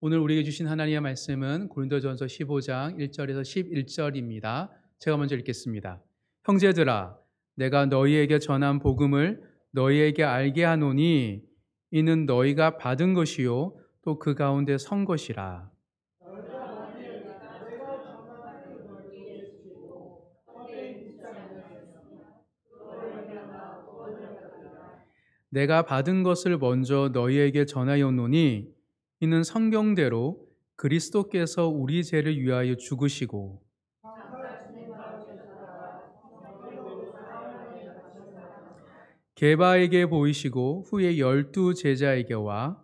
오늘 우리에게 주신 하나님의 말씀은 고린도전서 15장 1절에서 11절입니다. 제가 먼저 읽겠습니다. 형제들아, 내가 너희에게 전한 복음을 너희에게 알게 하노니 이는 너희가 받은 것이요 또 그 가운데 선 것이라. 내가 받은 것을 먼저 너희에게 전하였노니 이는 성경대로 그리스도께서 우리 죄를 위하여 죽으시고 게바에게 보이시고 후에 12제자에게와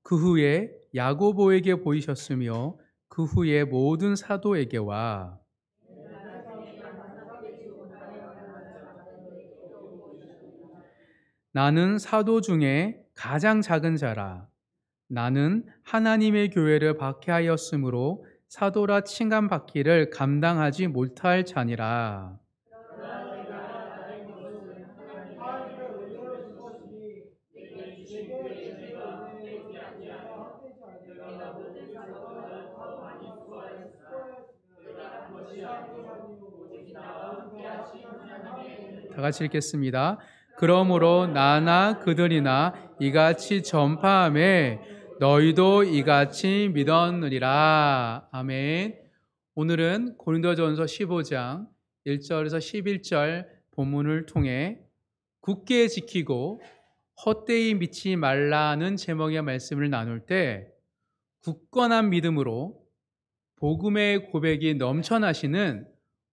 그 후에 야고보에게 보이셨으며 그 후에 모든 사도에게와 나는 사도 중에 가장 작은 자라. 나는 하나님의 교회를 박해하였으므로 사도라 칭함받기를 감당하지 못할 자니라. 다 같이 읽겠습니다. 그러므로 나나 그들이나 이같이 전파함에 너희도 이같이 믿었느니라. 아멘. 오늘은 고린도전서 15장 1절에서 11절 본문을 통해 굳게 지키고 헛되이 믿지 말라는 제목의 말씀을 나눌 때 굳건한 믿음으로 복음의 고백이 넘쳐나시는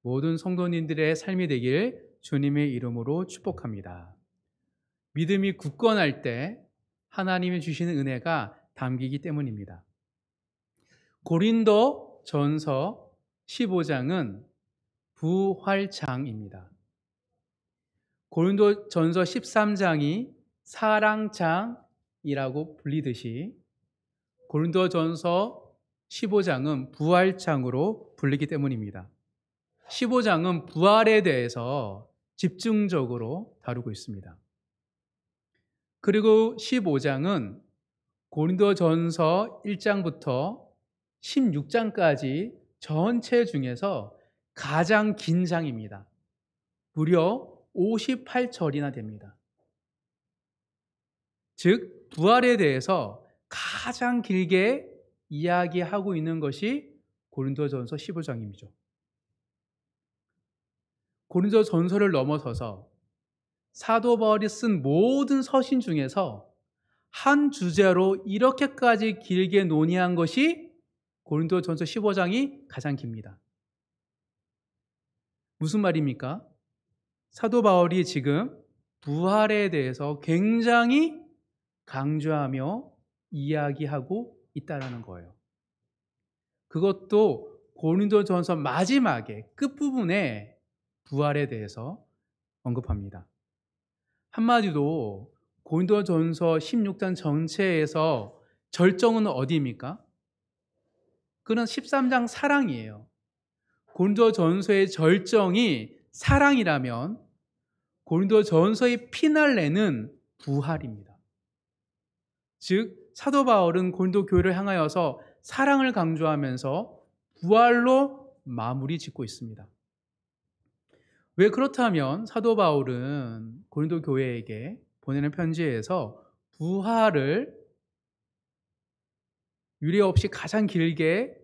모든 성도님들의 삶이 되길 주님의 이름으로 축복합니다. 믿음이 굳건할 때 하나님이 주시는 은혜가 담기기 때문입니다. 고린도 전서 15장은 부활장입니다. 고린도 전서 13장이 사랑장이라고 불리듯이 고린도 전서 15장은 부활장으로 불리기 때문입니다. 15장은 부활에 대해서 집중적으로 다루고 있습니다. 그리고 15장은 고린도 전서 1장부터 16장까지 전체 중에서 가장 긴 장입니다. 무려 58절이나 됩니다. 즉, 부활에 대해서 가장 길게 이야기하고 있는 것이 고린도전서 15장이죠. 고린도전서를 넘어서서 사도 바울이 쓴 모든 서신 중에서 한 주제로 이렇게까지 길게 논의한 것이 고린도전서 15장이 가장 깁니다. 무슨 말입니까? 사도 바울이 지금 부활에 대해서 굉장히 강조하며 이야기하고 있다는 거예요. 그것도 고린도전서 마지막에 끝부분에 부활에 대해서 언급합니다. 한마디로 고린도전서 16장 전체에서 절정은 어디입니까? 그는 13장 사랑이에요. 고린도전서의 절정이 사랑이라면 고린도전서의 피날레는 부활입니다. 즉 사도 바울은 고린도 교회를 향하여서 사랑을 강조하면서 부활로 마무리 짓고 있습니다. 왜 그렇다면 사도 바울은 고린도 교회에게 보내는 편지에서 부활을 유례 없이 가장 길게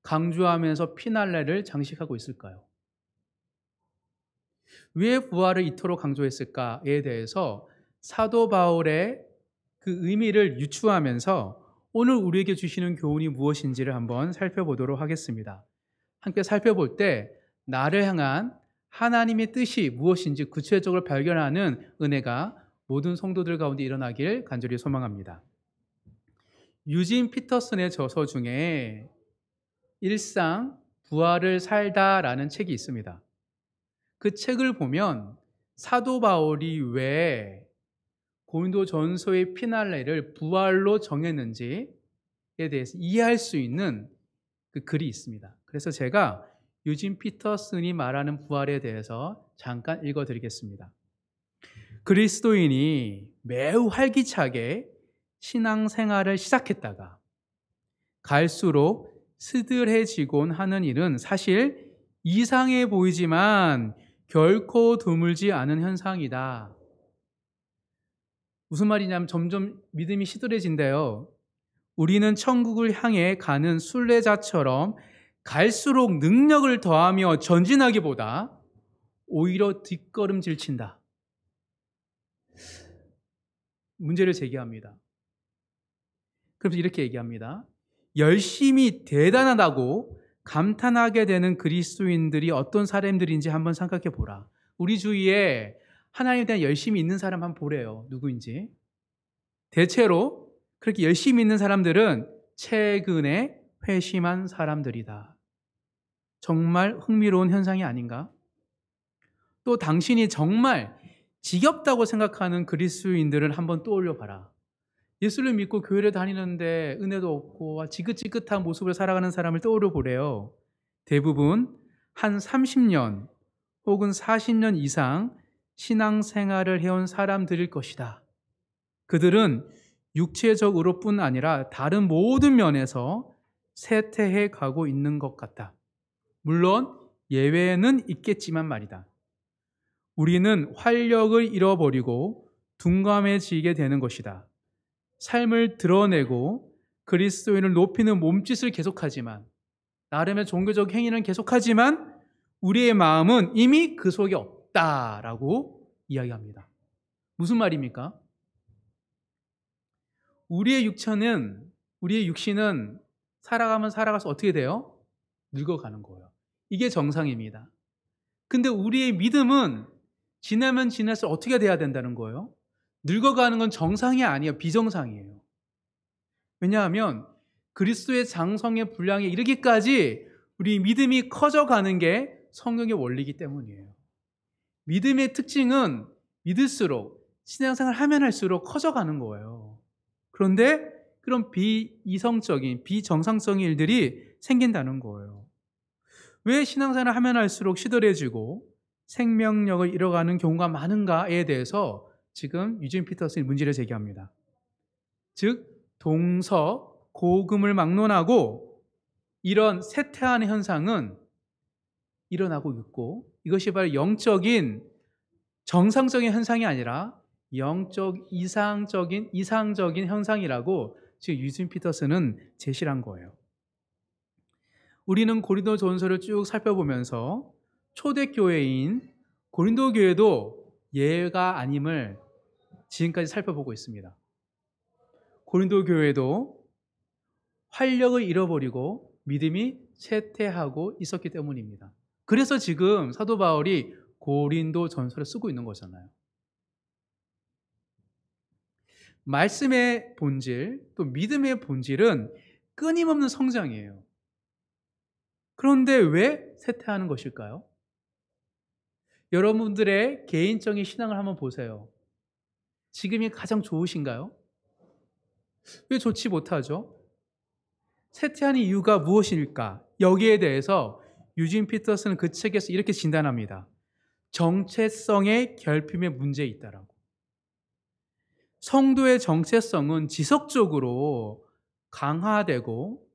강조하면서 피날레를 장식하고 있을까요? 왜 부활을 이토록 강조했을까에 대해서 사도 바울의 그 의미를 유추하면서 오늘 우리에게 주시는 교훈이 무엇인지를 한번 살펴보도록 하겠습니다. 함께 살펴볼 때 나를 향한 하나님의 뜻이 무엇인지 구체적으로 발견하는 은혜가 모든 성도들 가운데 일어나길 간절히 소망합니다. 유진 피터슨의 저서 중에 일상 부활을 살다라는 책이 있습니다. 그 책을 보면 사도 바울이 왜 고린도전서의 피날레를 부활로 정했는지에 대해서 이해할 수 있는 그 글이 있습니다. 그래서 제가 유진 피터슨이 말하는 부활에 대해서 잠깐 읽어드리겠습니다. 그리스도인이 매우 활기차게 신앙생활을 시작했다가 갈수록 스들해지곤 하는 일은 사실 이상해 보이지만 결코 드물지 않은 현상이다. 무슨 말이냐면 점점 믿음이 시들해진대요. 우리는 천국을 향해 가는 순례자처럼 갈수록 능력을 더하며 전진하기보다 오히려 뒷걸음질 친다. 문제를 제기합니다. 그래서 이렇게 얘기합니다. 열심히 대단하다고 감탄하게 되는 그리스도인들이 어떤 사람들인지 한번 생각해 보라. 우리 주위에 하나님에 대한 열심히 있는 사람 한번 보래요. 누구인지. 대체로 그렇게 열심히 있는 사람들은 최근에 회심한 사람들이다. 정말 흥미로운 현상이 아닌가? 또 당신이 정말 지겹다고 생각하는 그리스도인들을 한번 떠올려 봐라. 예수를 믿고 교회를 다니는데 은혜도 없고 지긋지긋한 모습을 살아가는 사람을 떠올려 보래요. 대부분 한 30년 혹은 40년 이상 신앙생활을 해온 사람들일 것이다. 그들은 육체적으로 뿐 아니라 다른 모든 면에서 쇠퇴해 가고 있는 것 같다. 물론 예외는 있겠지만 말이다. 우리는 활력을 잃어버리고 둔감해지게 되는 것이다. 삶을 드러내고 그리스도인을 높이는 몸짓을 계속하지만 나름의 종교적 행위는 계속하지만 우리의 마음은 이미 그 속에 없다라고 이야기합니다. 무슨 말입니까? 우리의 육신은 살아가면 살아가서 어떻게 돼요? 늙어가는 거예요. 이게 정상입니다. 근데 우리의 믿음은 지나면 지날수록 어떻게 돼야 된다는 거예요? 늙어가는 건 정상이 아니에요. 비정상이에요. 왜냐하면 그리스도의 장성의 분량에 이르기까지 우리 믿음이 커져가는 게 성경의 원리이기 때문이에요. 믿음의 특징은 믿을수록 신앙생활 하면 할수록 커져가는 거예요. 그런데 그런 비이성적인 비정상적인 일들이 생긴다는 거예요. 왜 신앙생활을 하면 할수록 시들해지고 생명력을 잃어가는 경우가 많은가에 대해서 지금 유진 피터슨이 문제를 제기합니다. 즉 동서 고금을 막론하고 이런 쇠퇴하는 현상은 일어나고 있고 이것이 바로 영적인 정상적인 현상이 아니라 영적 이상적인 현상이라고 지금 유진 피터슨은 제시를 한 거예요. 우리는 고린도전서를 쭉 살펴보면서 초대교회인 고린도 교회도 예가 아님을 지금까지 살펴보고 있습니다. 고린도 교회도 활력을 잃어버리고 믿음이 쇠퇴하고 있었기 때문입니다. 그래서 지금 사도 바울이 고린도전서를 쓰고 있는 거잖아요. 말씀의 본질, 또 믿음의 본질은 끊임없는 성장이에요. 그런데 왜 쇠퇴하는 것일까요? 여러분들의 개인적인 신앙을 한번 보세요. 지금이 가장 좋으신가요? 왜 좋지 못하죠? 쇠퇴하는 이유가 무엇일까? 여기에 대해서 유진 피터슨은 그 책에서 이렇게 진단합니다. 정체성의 결핍의 문제에 있다라고. 성도의 정체성은 지속적으로 강화되고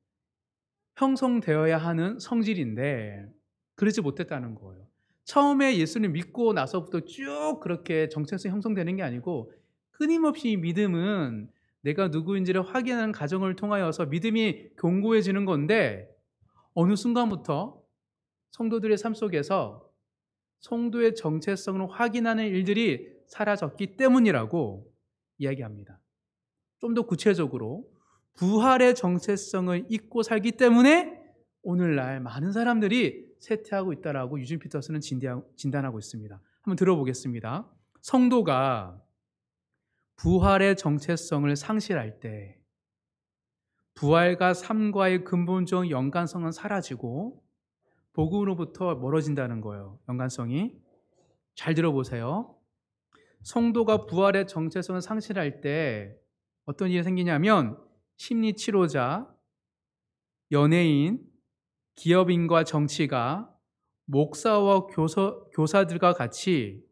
형성되어야 하는 성질인데 그러지 못했다는 거예요. 처음에 예수님 믿고 나서부터 쭉 그렇게 정체성이 형성되는 게 아니고 끊임없이 믿음은 내가 누구인지를 확인하는 과정을 통하여서 믿음이 견고해지는 건데 어느 순간부터 성도들의 삶 속에서 성도의 정체성을 확인하는 일들이 사라졌기 때문이라고 이야기합니다. 좀 더 구체적으로 부활의 정체성을 잊고 살기 때문에 오늘날 많은 사람들이 쇠퇴하고 있다라고 유진 피터슨은 진단하고 있습니다. 한번 들어보겠습니다. 성도가 부활의 정체성을 상실할 때 부활과 삶과의 근본적 연관성은 사라지고 복음으로부터 멀어진다는 거예요. 연관성이. 잘 들어보세요. 성도가 부활의 정체성을 상실할 때 어떤 일이 생기냐면 심리치료자, 연예인, 기업인과 정치가 목사와 교사들과 같이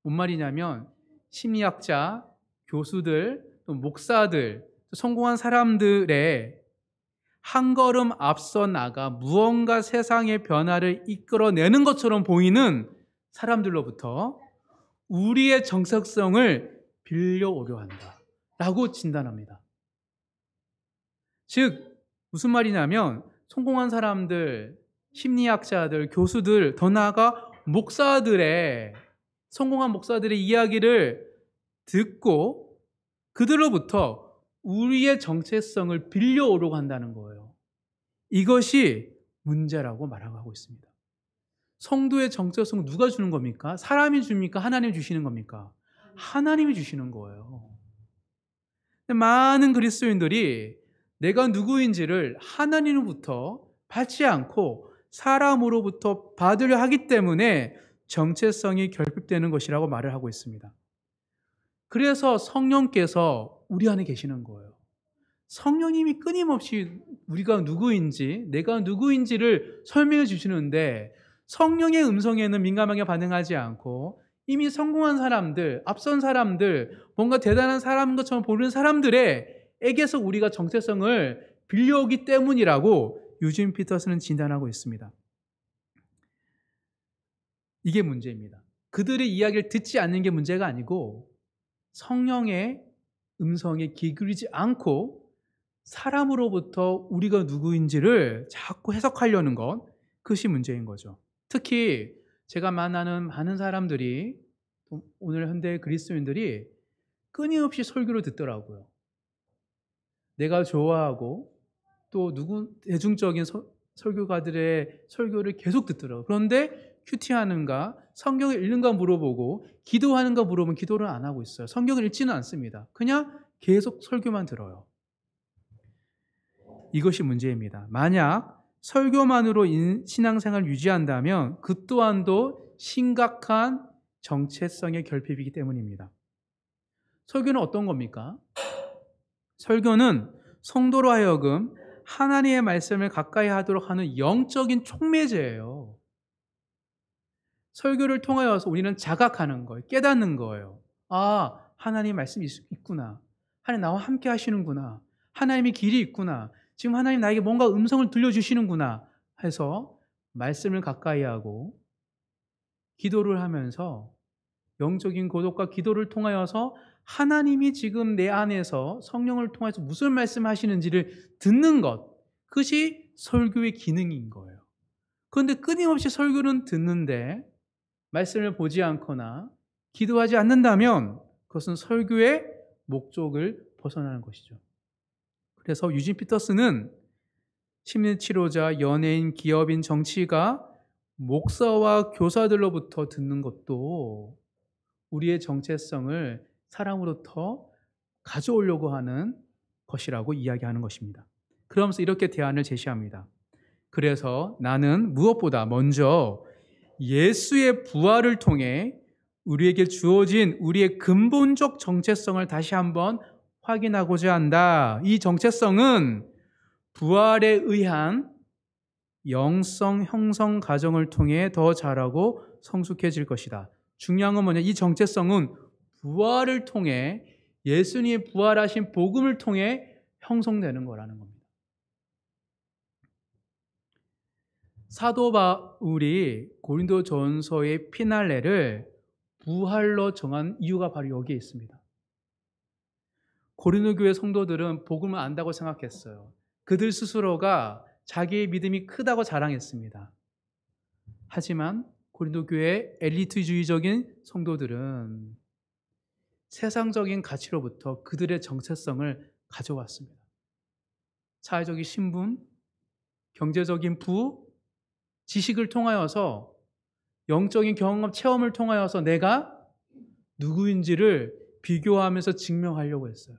뭔 말이냐면 심리학자, 교수들, 또 목사들, 또 성공한 사람들의 한 걸음 앞서 나가 무언가 세상의 변화를 이끌어내는 것처럼 보이는 사람들로부터 우리의 정체성을 빌려오려 한다 라고 진단합니다. 즉 무슨 말이냐면 성공한 사람들, 심리학자들, 교수들, 더 나아가 성공한 목사들의 이야기를 듣고 그들로부터 우리의 정체성을 빌려오려고 한다는 거예요. 이것이 문제라고 말하고 있습니다. 성도의 정체성 누가 주는 겁니까? 사람이 줍니까? 하나님이 주시는 겁니까? 하나님이 주시는 거예요. 많은 그리스도인들이 내가 누구인지를 하나님으로부터 받지 않고 사람으로부터 받으려 하기 때문에 정체성이 결핍되는 것이라고 말을 하고 있습니다. 그래서 성령께서 우리 안에 계시는 거예요. 성령님이 끊임없이 우리가 누구인지, 내가 누구인지를 설명해 주시는데 성령의 음성에는 민감하게 반응하지 않고 이미 성공한 사람들, 앞선 사람들, 뭔가 대단한 사람인 것처럼 보이는 사람들에게서 우리가 정체성을 빌려오기 때문이라고 유진 피터스는 진단하고 있습니다. 이게 문제입니다. 그들의 이야기를 듣지 않는 게 문제가 아니고 성령의 음성에 귀 기울이지 않고 사람으로부터 우리가 누구인지를 자꾸 해석하려는 것, 그것이 문제인 거죠. 특히 제가 만나는 많은 사람들이, 오늘 현대 그리스도인들이 끊임없이 설교를 듣더라고요. 내가 좋아하고 또 대중적인 설교가들의 설교를 계속 듣더라고요. 그런데 큐티하는가, 성경을 읽는가 물어보고 기도하는가 물어보면 기도를 안 하고 있어요. 성경을 읽지는 않습니다. 그냥 계속 설교만 들어요. 이것이 문제입니다. 만약 설교만으로 신앙생활을 유지한다면 그 또한도 심각한 정체성의 결핍이기 때문입니다. 설교는 어떤 겁니까? 설교는 성도로 하여금 하나님의 말씀을 가까이 하도록 하는 영적인 촉매제예요. 설교를 통하여서 우리는 자각하는 거예요. 깨닫는 거예요. 아, 하나님의 말씀이 있구나. 하나님 나와 함께 하시는구나. 하나님의 길이 있구나. 지금 하나님 나에게 뭔가 음성을 들려주시는구나 해서 말씀을 가까이 하고 기도를 하면서 영적인 고독과 기도를 통하여서 하나님이 지금 내 안에서 성령을 통해서 무슨 말씀하시는지를 듣는 것, 그것이 설교의 기능인 거예요. 그런데 끊임없이 설교는 듣는데 말씀을 보지 않거나 기도하지 않는다면 그것은 설교의 목적을 벗어나는 것이죠. 그래서 유진 피터스는 심리치료자, 연예인, 기업인, 정치가 목사와 교사들로부터 듣는 것도 우리의 정체성을 사람으로부터 가져오려고 하는 것이라고 이야기하는 것입니다. 그러면서 이렇게 대안을 제시합니다. 그래서 나는 무엇보다 먼저 예수의 부활을 통해 우리에게 주어진 우리의 근본적 정체성을 다시 한번 확인하고자 한다. 이 정체성은 부활에 의한 영성 형성 과정을 통해 더 자라고 성숙해질 것이다. 중요한 건 뭐냐? 이 정체성은 부활을 통해 예수님이 부활하신 복음을 통해 형성되는 거라는 겁니다. 사도 바울이 고린도전서의 피날레를 부활로 정한 이유가 바로 여기에 있습니다. 고린도 교회 성도들은 복음을 안다고 생각했어요. 그들 스스로가 자기의 믿음이 크다고 자랑했습니다. 하지만 고린도 교회의 엘리트주의적인 성도들은 세상적인 가치로부터 그들의 정체성을 가져왔습니다. 사회적인 신분, 경제적인 부, 지식을 통하여서 영적인 경험, 체험을 통하여서 내가 누구인지를 비교하면서 증명하려고 했어요.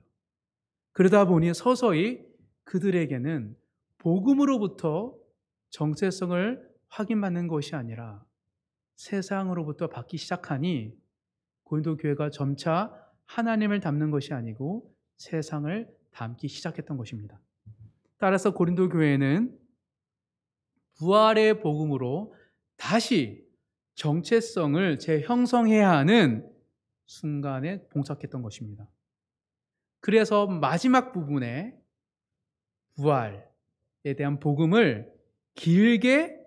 그러다 보니 서서히 그들에게는 복음으로부터 정체성을 확인받는 것이 아니라 세상으로부터 받기 시작하니 고린도 교회가 점차 하나님을 닮는 것이 아니고 세상을 닮기 시작했던 것입니다. 따라서 고린도 교회는 부활의 복음으로 다시 정체성을 재형성해야 하는 순간에 봉착했던 것입니다. 그래서 마지막 부분에 부활에 대한 복음을 길게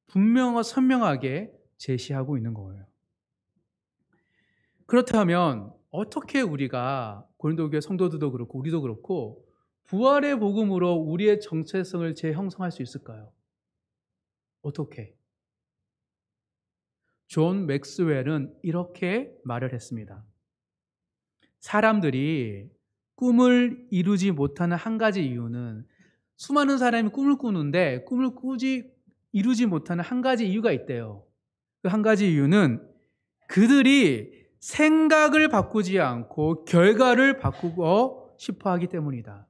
분명하고 선명하게 제시하고 있는 거예요. 그렇다면 어떻게 우리가 고린도교회 성도들도 그렇고 우리도 그렇고 부활의 복음으로 우리의 정체성을 재형성할 수 있을까요? 어떻게? 존 맥스웰은 이렇게 말을 했습니다. 사람들이 꿈을 이루지 못하는 한 가지 이유는, 수많은 사람이 꿈을 꾸는데 꿈을 이루지 못하는 한 가지 이유가 있대요. 그 한 가지 이유는 그들이 생각을 바꾸지 않고 결과를 바꾸고 싶어 하기 때문이다.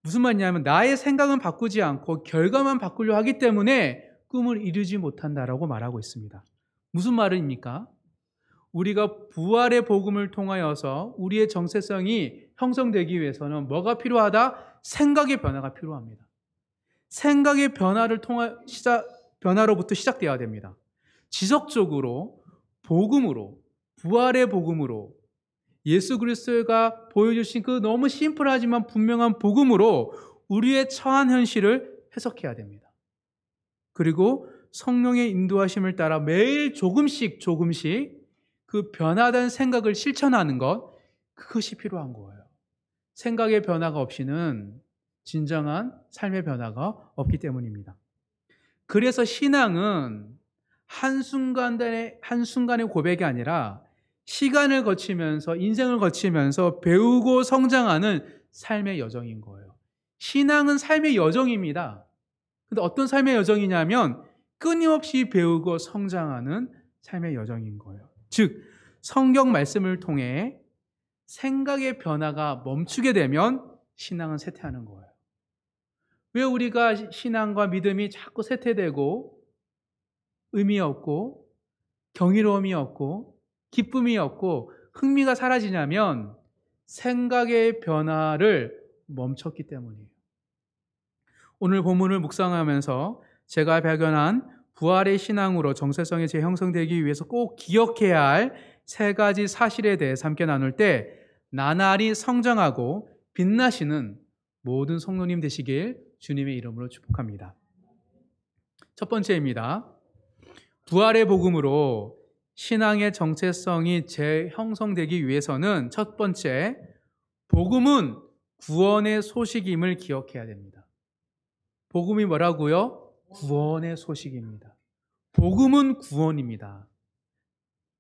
무슨 말이냐면 나의 생각은 바꾸지 않고 결과만 바꾸려 하기 때문에 꿈을 이루지 못한다라고 말하고 있습니다. 무슨 말입니까? 우리가 부활의 복음을 통하여서 우리의 정체성이 형성되기 위해서는 뭐가 필요하다? 생각의 변화가 필요합니다. 생각의 변화로부터 시작되어야 됩니다. 지속적으로 복음으로, 부활의 복음으로, 예수 그리스도가 보여주신 그 너무 심플하지만 분명한 복음으로 우리의 처한 현실을 해석해야 됩니다. 그리고 성령의 인도하심을 따라 매일 조금씩 그 변화된 생각을 실천하는 것, 그것이 필요한 거예요. 생각의 변화가 없이는 진정한 삶의 변화가 없기 때문입니다. 그래서 신앙은 한순간의 고백이 아니라 시간을 거치면서, 인생을 거치면서 배우고 성장하는 삶의 여정인 거예요. 신앙은 삶의 여정입니다. 근데 어떤 삶의 여정이냐면 끊임없이 배우고 성장하는 삶의 여정인 거예요. 즉, 성경 말씀을 통해 생각의 변화가 멈추게 되면 신앙은 쇠퇴하는 거예요. 왜 우리가 신앙과 믿음이 자꾸 쇠퇴되고 의미 없고 경이로움이 없고 기쁨이 없고 흥미가 사라지냐면 생각의 변화를 멈췄기 때문이에요. 오늘 본문을 묵상하면서 제가 발견한 부활의 신앙으로 정체성이 재형성되기 위해서 꼭 기억해야 할 세 가지 사실에 대해서 함께 나눌 때 나날이 성장하고 빛나시는 모든 성도님 되시길 주님의 이름으로 축복합니다. 첫 번째입니다. 부활의 복음으로 신앙의 정체성이 재형성되기 위해서는 첫 번째, 복음은 구원의 소식임을 기억해야 됩니다. 복음이 뭐라고요? 구원의 소식입니다. 복음은 구원입니다.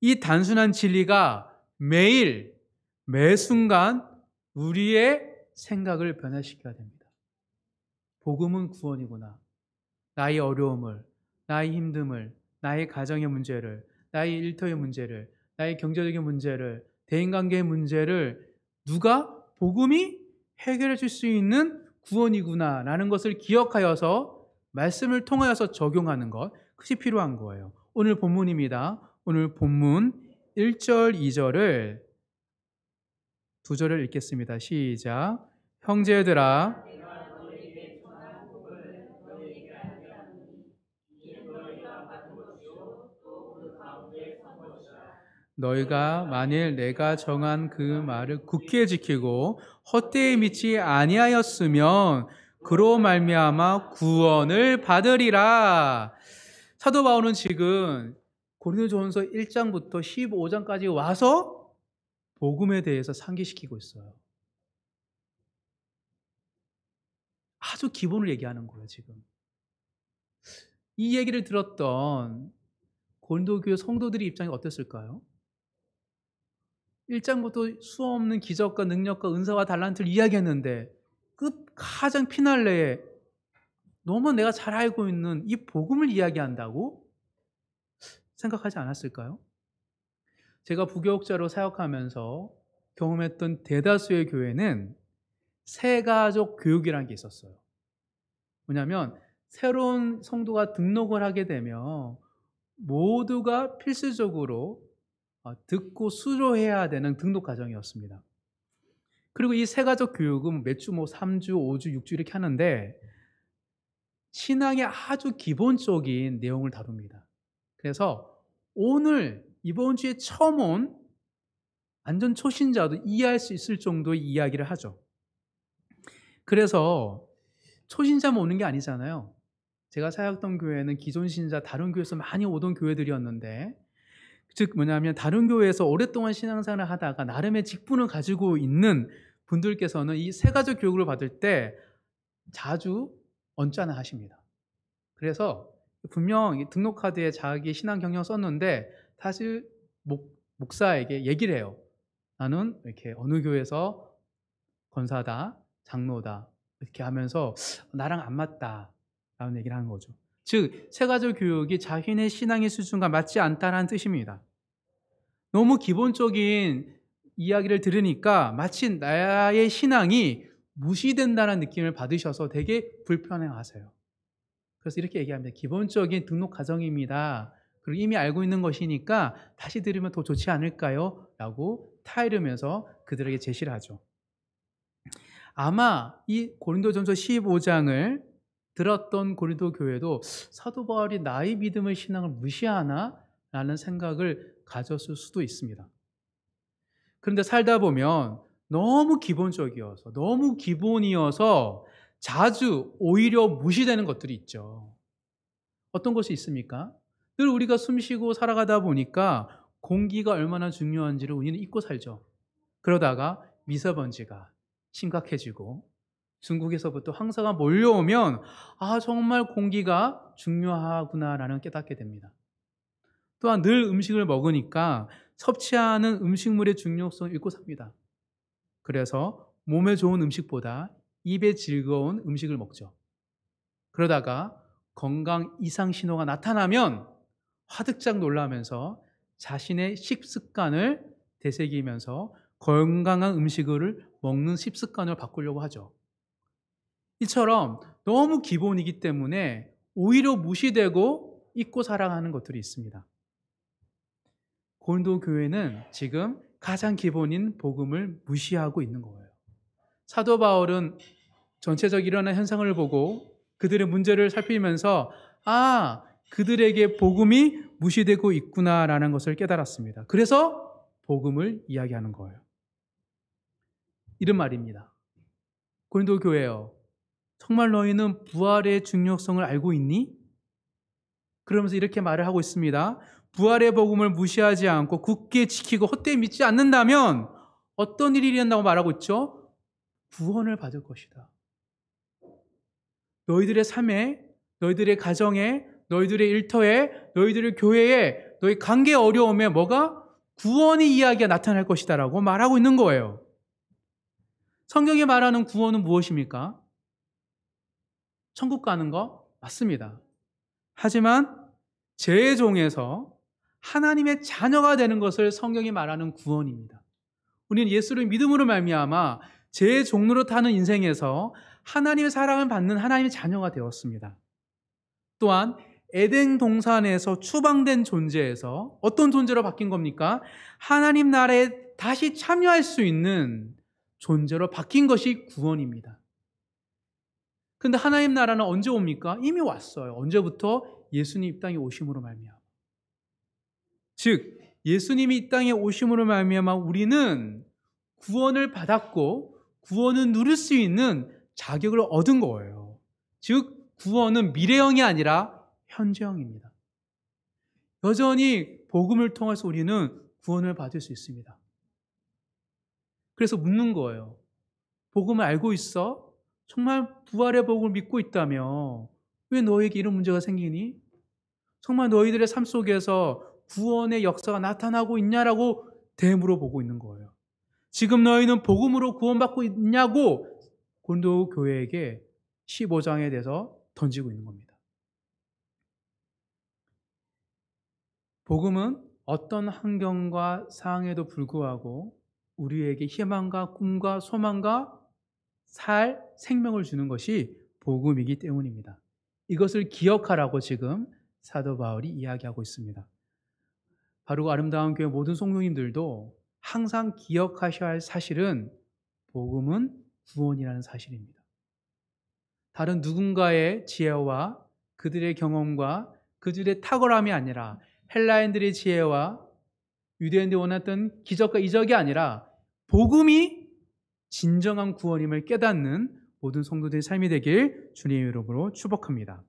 이 단순한 진리가 매일, 매 순간 우리의 생각을 변화시켜야 됩니다. 복음은 구원이구나. 나의 어려움을, 나의 힘듦을, 나의 가정의 문제를, 나의 일터의 문제를, 나의 경제적인 문제를, 대인관계의 문제를 누가? 복음이 해결해 줄 수 있는 구원이구나 라는 것을 기억하여서 말씀을 통하여서 적용하는 것, 그것이 필요한 거예요. 오늘 본문입니다. 오늘 본문 1절, 2절을 두 절을 읽겠습니다. 시작. 형제들아, 너희가 만일 내가 정한 그 말을 굳게 지키고 헛되이 믿지 아니하였으면 그로 말미암아 구원을 받으리라. 사도 바울은 지금 고린도전서 1장부터 15장까지 와서 복음에 대해서 상기시키고 있어요. 아주 기본을 얘기하는 거예요, 지금. 이 얘기를 들었던 고린도 교회 성도들의 입장이 어땠을까요? 1장부터 수없는 기적과 능력과 은사와 달란트를 이야기했는데 끝 가장 피날레에 너무 내가 잘 알고 있는 이 복음을 이야기한다고 생각하지 않았을까요? 제가 부교육자로 사역하면서 경험했던 대다수의 교회는 새가족 교육이라는 게 있었어요. 뭐냐면 새로운 성도가 등록을 하게 되면 모두가 필수적으로 듣고 수료해야 되는 등록 과정이었습니다. 그리고 이 새가족 교육은 몇 주, 3주, 5주, 6주 이렇게 하는데 신앙의 아주 기본적인 내용을 다룹니다. 그래서 오늘 이번 주에 처음 온 완전 초신자도 이해할 수 있을 정도의 이야기를 하죠. 그래서 초신자만 오는 게 아니잖아요. 제가 사역던 교회는 기존 신자 다른 교회에서 많이 오던 교회들이었는데, 즉 뭐냐면 다른 교회에서 오랫동안 신앙생활을 하다가 나름의 직분을 가지고 있는 분들께서는 이 세 가지 교육을 받을 때 자주 언짢아 하십니다. 그래서 분명 이 등록카드에 자기 신앙 경력 썼는데 사실 목사에게 얘기를 해요. 나는 이렇게 어느 교회에서 권사다, 장로다 이렇게 하면서 나랑 안 맞다 라는 얘기를 하는 거죠. 즉 세가족 교육이 자신의 신앙의 수준과 맞지 않다는 뜻입니다. 너무 기본적인 이야기를 들으니까 마치 나의 신앙이 무시된다는 느낌을 받으셔서 되게 불편해하세요. 그래서 이렇게 얘기합니다. 기본적인 등록 과정입니다. 그리고 이미 알고 있는 것이니까 다시 들으면 더 좋지 않을까요? 라고 타이르면서 그들에게 제시를 하죠. 아마 이 고린도전서 15장을 들었던 고린도 교회도 사도 바울이 나의 믿음의 신앙을 무시하나? 라는 생각을 가졌을 수도 있습니다. 그런데 살다 보면 너무 기본적이어서 너무 기본이어서 자주 오히려 무시되는 것들이 있죠. 어떤 것이 있습니까? 늘 우리가 숨쉬고 살아가다 보니까 공기가 얼마나 중요한지를 우리는 잊고 살죠. 그러다가 미세먼지가 심각해지고 중국에서부터 황사가 몰려오면 정말 공기가 중요하구나라는 깨닫게 됩니다. 또한 늘 음식을 먹으니까 섭취하는 음식물의 중요성을 잊고 삽니다. 그래서 몸에 좋은 음식보다 입에 즐거운 음식을 먹죠. 그러다가 건강 이상 신호가 나타나면 화들짝 놀라면서 자신의 식습관을 되새기면서 건강한 음식을 먹는 식습관을 바꾸려고 하죠. 이처럼 너무 기본이기 때문에 오히려 무시되고 잊고 살아가는 것들이 있습니다. 고린도 교회는 지금 가장 기본인 복음을 무시하고 있는 거예요. 사도 바울은 전체적 일어난 현상을 보고 그들의 문제를 살피면서 그들에게 복음이 무시되고 있구나라는 것을 깨달았습니다. 그래서 복음을 이야기하는 거예요. 이런 말입니다. 고린도 교회여, 정말 너희는 부활의 중요성을 알고 있니? 그러면서 이렇게 말을 하고 있습니다. 부활의 복음을 무시하지 않고 굳게 지키고 헛되이 믿지 않는다면 어떤 일이 일어난다고 말하고 있죠? 구원을 받을 것이다. 너희들의 삶에, 너희들의 가정에, 너희들의 일터에, 너희들의 교회에, 너희 관계 어려움에 뭐가? 구원의 이야기가 나타날 것이다 라고 말하고 있는 거예요. 성경이 말하는 구원은 무엇입니까? 천국 가는 거? 맞습니다. 하지만 죄의 종에서 하나님의 자녀가 되는 것을 성경이 말하는 구원입니다. 우리는 예수를 믿음으로 말미암아 죄의 종로로 타는 인생에서 하나님의 사랑을 받는 하나님의 자녀가 되었습니다. 또한 에덴 동산에서 추방된 존재에서 어떤 존재로 바뀐 겁니까? 하나님 나라에 다시 참여할 수 있는 존재로 바뀐 것이 구원입니다. 그런데 하나님 나라는 언제 옵니까? 이미 왔어요. 언제부터? 예수님 이 땅에 오심으로 말미암아. 즉 예수님이 이 땅에 오심으로 말미암아 우리는 구원을 받았고 구원을 누릴 수 있는 자격을 얻은 거예요. 즉 구원은 미래형이 아니라 현재형입니다. 여전히 복음을 통해서 우리는 구원을 받을 수 있습니다. 그래서 묻는 거예요. 복음을 알고 있어? 정말 부활의 복음을 믿고 있다며 왜 너에게 이런 문제가 생기니? 정말 너희들의 삶 속에서 구원의 역사가 나타나고 있냐라고 되물어보고 있는 거예요. 지금 너희는 복음으로 구원받고 있냐고 고린도 교회에게 15장에 대해서 던지고 있는 겁니다. 복음은 어떤 환경과 상황에도 불구하고 우리에게 희망과 꿈과 소망과 생명을 주는 것이 복음이기 때문입니다. 이것을 기억하라고 지금 사도 바울이 이야기하고 있습니다. 바로 아름다운 교회 모든 성도님들도 항상 기억하셔야 할 사실은 복음은 구원이라는 사실입니다. 다른 누군가의 지혜와 그들의 경험과 그들의 탁월함이 아니라 헬라인들의 지혜와 유대인들이 원했던 기적과 이적이 아니라 복음이 진정한 구원임을 깨닫는 모든 성도들의 삶이 되길 주님의 이름으로 축복합니다.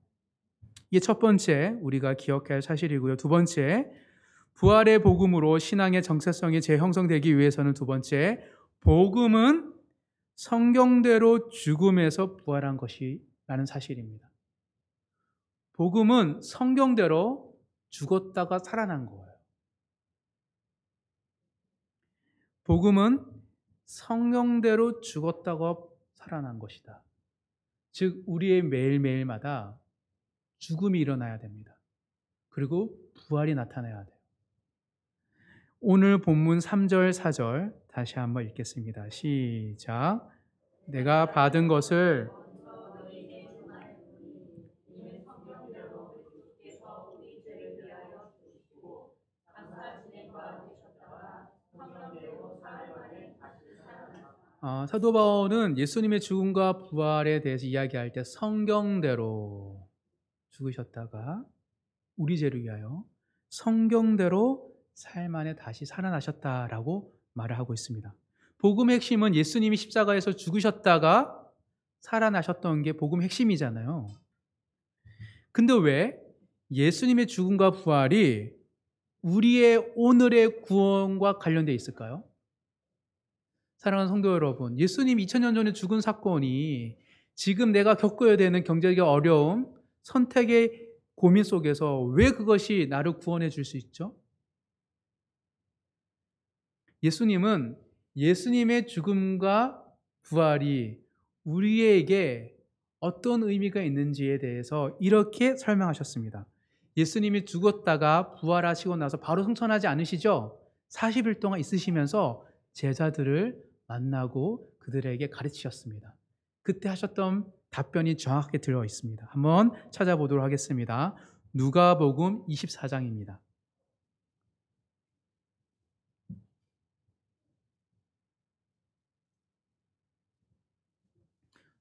이게 첫 번째 우리가 기억해야 할 사실이고요. 두 번째, 부활의 복음으로 신앙의 정체성이 재형성되기 위해서는 두 번째, 복음은 성경대로 죽음에서 부활한 것이라는 사실입니다. 복음은 성경대로 죽었다가 살아난 거예요. 복음은 성경대로 죽었다가 살아난 것이다. 즉 우리의 매일매일마다 죽음이 일어나야 됩니다. 그리고 부활이 나타나야 돼요. 오늘 본문 3절, 4절 다시 한번 읽겠습니다. 시작. 내가 받은 것을 사도 바울은 예수님의 죽음과 부활에 대해서 이야기할 때 성경대로 죽으셨다가 우리 죄를 위하여 성경대로 삶 안에 다시 살아나셨다라고 말을 하고 있습니다. 복음의 핵심은 예수님이 십자가에서 죽으셨다가 살아나셨던 게 복음의 핵심이잖아요. 근데 왜 예수님의 죽음과 부활이 우리의 오늘의 구원과 관련되어 있을까요? 사랑하는 성도 여러분, 예수님 2000년 전에 죽은 사건이 지금 내가 겪어야 되는 경제적인 어려움, 선택의 고민 속에서 왜 그것이 나를 구원해 줄 수 있죠? 예수님은 예수님의 죽음과 부활이 우리에게 어떤 의미가 있는지에 대해서 이렇게 설명하셨습니다. 예수님이 죽었다가 부활하시고 나서 바로 승천하지 않으시죠? 40일 동안 있으시면서 제자들을 만나고 그들에게 가르치셨습니다. 그때 하셨던 답변이 정확하게 들어 있습니다. 한번 찾아보도록 하겠습니다. 누가복음 24장입니다.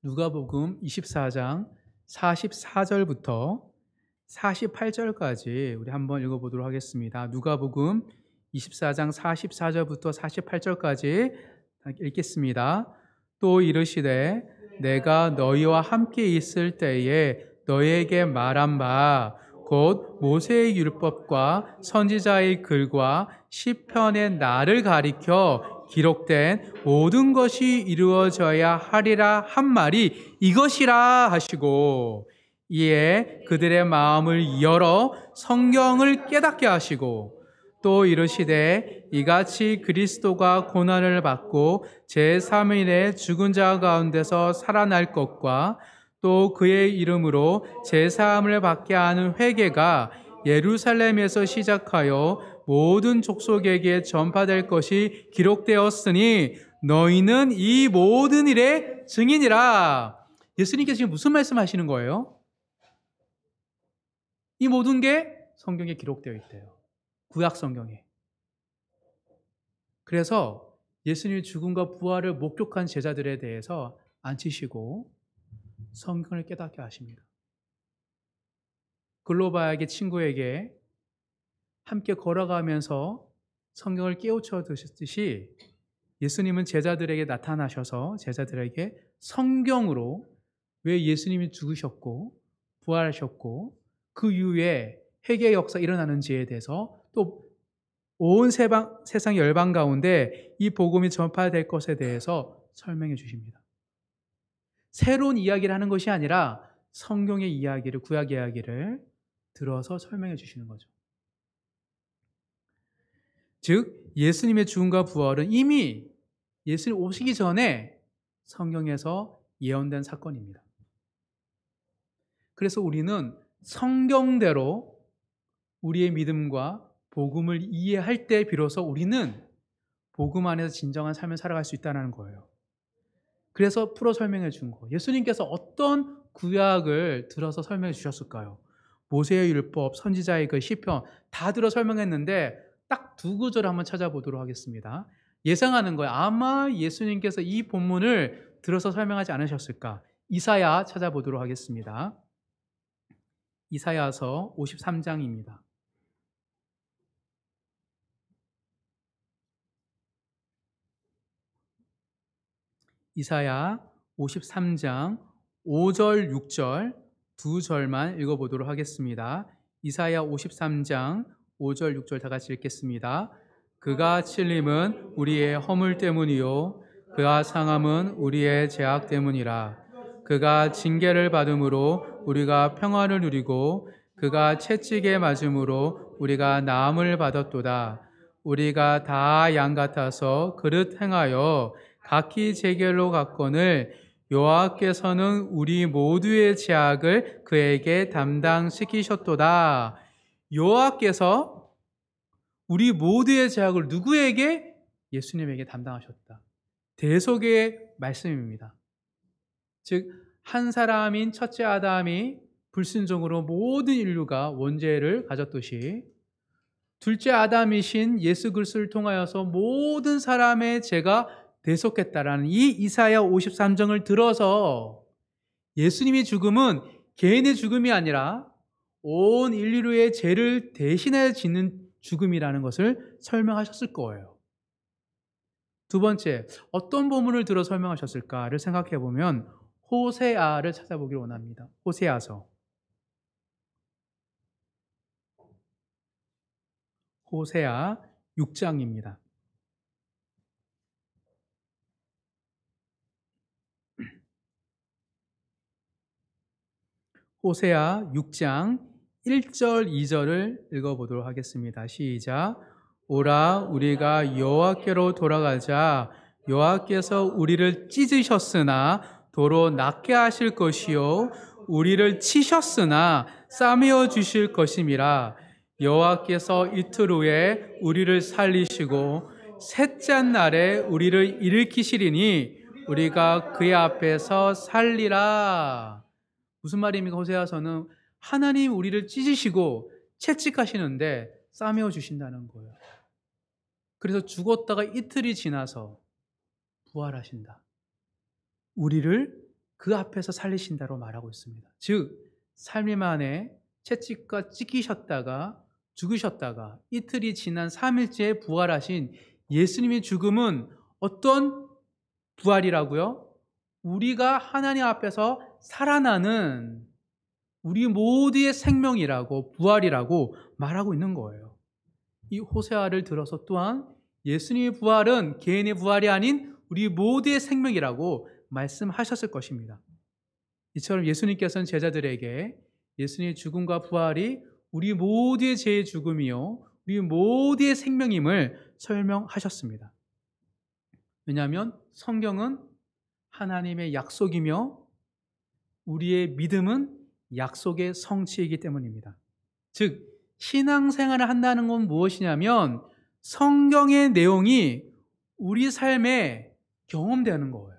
누가복음 24장 44절부터 48절까지 우리 한번 읽어보도록 하겠습니다. 누가복음 24장 44절부터 48절까지 읽겠습니다. 또 이르시되 내가 너희와 함께 있을 때에 너희에게 말한 바 곧 모세의 율법과 선지자의 글과 시편의 나를 가리켜 기록된 모든 것이 이루어져야 하리라 한 말이 이것이라 하시고 이에 그들의 마음을 열어 성경을 깨닫게 하시고 또 이르시되 이같이 그리스도가 고난을 받고 제3일에 죽은 자 가운데서 살아날 것과 또 그의 이름으로 제사함을 받게 하는 회개가 예루살렘에서 시작하여 모든 족속에게 전파될 것이 기록되었으니 너희는 이 모든 일의 증인이라. 예수님께서 지금 무슨 말씀하시는 거예요? 이 모든 게 성경에 기록되어 있대요. 구약 성경에. 그래서 예수님의 죽음과 부활을 목격한 제자들에 대해서 앉히시고 성경을 깨닫게 하십니다. 글로바에게 친구에게 함께 걸어가면서 성경을 깨우쳐 드셨듯이 예수님은 제자들에게 나타나셔서 제자들에게 성경으로 왜 예수님이 죽으셨고 부활하셨고 그 이후에 회개의 역사 일어나는지에 대해서 또 온 세상 열방 가운데 이 복음이 전파될 것에 대해서 설명해 주십니다. 새로운 이야기를 하는 것이 아니라 성경의 이야기를, 구약 이야기를 들어서 설명해 주시는 거죠. 즉 예수님의 죽음과 부활은 이미 예수님 오시기 전에 성경에서 예언된 사건입니다. 그래서 우리는 성경대로 우리의 믿음과 복음을 이해할 때 비로소 우리는 복음 안에서 진정한 삶을 살아갈 수 있다는 거예요. 그래서 풀어 설명해 준 거. 예수님께서 어떤 구약을 들어서 설명해 주셨을까요? 모세의 율법, 선지자의 그 시편 다 들어 설명했는데 딱 두 구절 한번 찾아보도록 하겠습니다. 예상하는 거예요. 아마 예수님께서 이 본문을 들어서 설명하지 않으셨을까? 이사야 찾아보도록 하겠습니다. 이사야서 53장입니다. 이사야 53장 5절, 6절 두 절만 읽어보도록 하겠습니다. 이사야 53장 5절, 6절 다 같이 읽겠습니다. 그가 찔림은 우리의 허물 때문이요 그가 상함은 우리의 죄악 때문이라. 그가 징계를 받음으로 우리가 평화를 누리고 그가 채찍에 맞음으로 우리가 나음을 받았도다. 우리가 다 양 같아서 그릇 행하여 각기 제 길로 갔거늘 여호와께서는 우리 모두의 죄악을 그에게 담당시키셨도다. 여호와께서 우리 모두의 죄악을 누구에게? 예수님에게 담당하셨다. 대속의 말씀입니다. 즉, 한 사람인 첫째 아담이 불순종으로 모든 인류가 원죄를 가졌듯이 둘째 아담이신 예수 그리스도를 통하여서 모든 사람의 죄가 대속했다라는 이 이사야 53장을 들어서 예수님의 죽음은 개인의 죽음이 아니라 온 인류의 죄를 대신해 짓는 죽음이라는 것을 설명하셨을 거예요. 두 번째, 어떤 본문을 들어 설명하셨을까를 생각해 보면 호세아를 찾아보기를 원합니다. 호세아서. 호세아 6장입니다. 호세아 6장 1절, 2절을 읽어보도록 하겠습니다. 시작. 오라 우리가 여호와께로 돌아가자. 여호와께서 우리를 찢으셨으나 도로 낫게 하실 것이요 우리를 치셨으나 싸매어 주실 것임이라. 여호와께서 이틀 후에 우리를 살리시고 셋째 날에 우리를 일으키시리니 우리가 그의 앞에서 살리라. 무슨 말입니까? 호세아서는 하나님 우리를 찢으시고 채찍하시는데 싸매어 주신다는 거예요. 그래서 죽었다가 이틀이 지나서 부활하신다. 우리를 그 앞에서 살리신다로 말하고 있습니다. 즉, 삶 안에 채찍과 찢기셨다가 죽으셨다가 이틀이 지난 3일째에 부활하신 예수님의 죽음은 어떤 부활이라고요? 우리가 하나님 앞에서 살아나는 우리 모두의 생명이라고 부활이라고 말하고 있는 거예요. 이 호세아를 들어서 또한 예수님의 부활은 개인의 부활이 아닌 우리 모두의 생명이라고 말씀하셨을 것입니다. 이처럼 예수님께서는 제자들에게 예수님의 죽음과 부활이 우리 모두의 죄의 죽음이요 우리 모두의 생명임을 설명하셨습니다. 왜냐하면 성경은 하나님의 약속이며 우리의 믿음은 약속의 성취이기 때문입니다. 즉, 신앙생활을 한다는 건 무엇이냐면 성경의 내용이 우리 삶에 경험되는 거예요.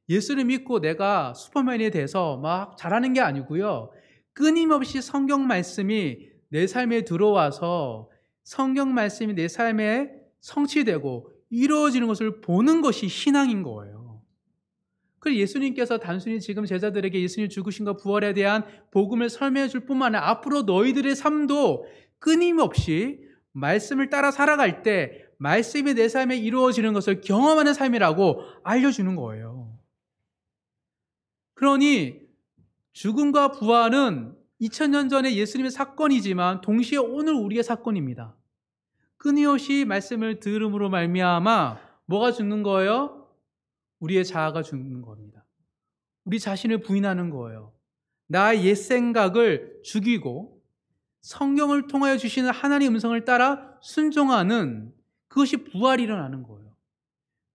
예수를 믿고 내가 슈퍼맨이 돼서 막 잘하는 게 아니고요. 끊임없이 성경 말씀이 내 삶에 들어와서 성경 말씀이 내 삶에 성취되고 이루어지는 것을 보는 것이 신앙인 거예요. 그래서 예수님께서 단순히 지금 제자들에게 예수님 죽으신과 부활에 대한 복음을 설명해 줄 뿐만 아니라 앞으로 너희들의 삶도 끊임없이 말씀을 따라 살아갈 때 말씀이 내 삶에 이루어지는 것을 경험하는 삶이라고 알려주는 거예요. 그러니 죽음과 부활은 2000년 전에 예수님의 사건이지만 동시에 오늘 우리의 사건입니다. 끊임없이 말씀을 들음으로 말미암아 뭐가 죽는 거예요? 우리의 자아가 죽는 겁니다. 우리 자신을 부인하는 거예요. 나의 옛 생각을 죽이고 성경을 통하여 주시는 하나님의 음성을 따라 순종하는 그것이 부활이 일어나는 거예요.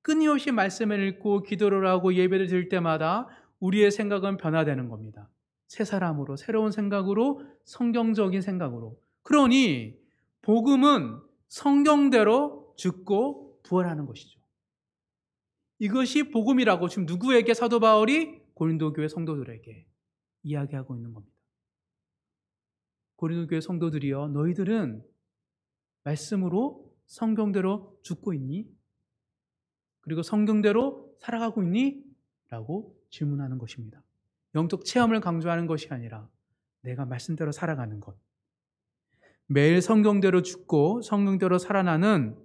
끊임없이 말씀을 읽고 기도를 하고 예배를 드릴 때마다 우리의 생각은 변화되는 겁니다. 새 사람으로, 새로운 생각으로, 성경적인 생각으로. 그러니 복음은 성경대로 죽고 부활하는 것이죠. 이것이 복음이라고 지금 누구에게 사도 바울이 고린도 교회 성도들에게 이야기하고 있는 겁니다. 고린도 교회 성도들이여, 너희들은 말씀으로 성경대로 죽고 있니? 그리고 성경대로 살아가고 있니? 라고 질문하는 것입니다. 영적 체험을 강조하는 것이 아니라 내가 말씀대로 살아가는 것. 매일 성경대로 죽고 성경대로 살아나는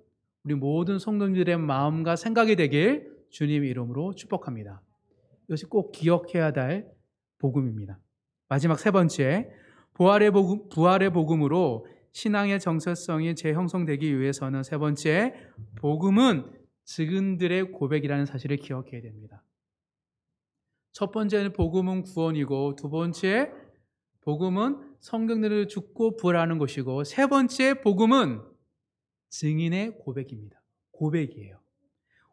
우리 모든 성도님들의 마음과 생각이 되길 주님 이름으로 축복합니다. 이것이 꼭 기억해야 될 복음입니다. 마지막 세 번째, 부활의 복음으로 신앙의 정체성이 재형성되기 위해서는 세 번째, 복음은 증인들의 고백이라는 사실을 기억해야 됩니다. 첫 번째는 복음은 구원이고, 두 번째 복음은 성경대로 죽고 부활하는 것이고, 세 번째 복음은 증인의 고백입니다. 고백이에요.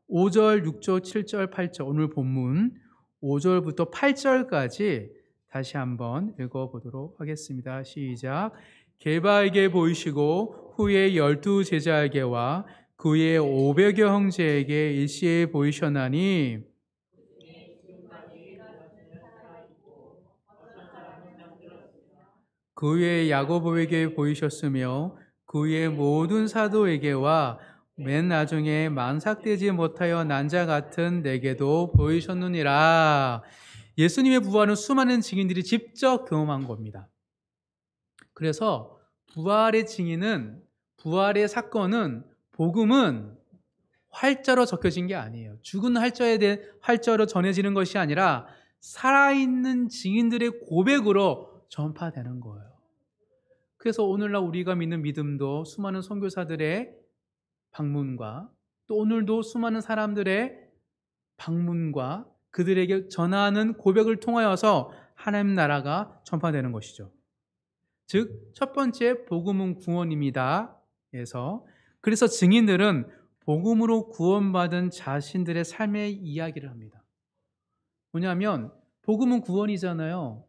5절, 6절, 7절, 8절 오늘 본문 5절부터 8절까지 다시 한번 읽어보도록 하겠습니다. 시작. 게바에게 보이시고 후에 12 제자에게와 그의 500여 형제에게 일시에 보이셨나니 그 외에 야고보에게 보이셨으며 그 외에 모든 사도에게와 맨 나중에 만삭되지 못하여 난 자 같은 내게도 보이셨느니라. 예수님의 부활은 수많은 증인들이 직접 경험한 겁니다. 그래서 부활의 증인은, 부활의 사건은, 복음은 활자로 적혀진 게 아니에요. 죽은 활자에 대해 활자로 전해지는 것이 아니라 살아있는 증인들의 고백으로 전파되는 거예요. 그래서 오늘날 우리가 믿는 믿음도 수많은 선교사들의 방문과 또 오늘도 수많은 사람들의 방문과 그들에게 전하는 고백을 통하여서 하나님 나라가 전파되는 것이죠. 즉, 첫 번째 복음은 구원입니다. 그래서 증인들은 복음으로 구원받은 자신들의 삶의 이야기를 합니다. 뭐냐면 복음은 구원이잖아요.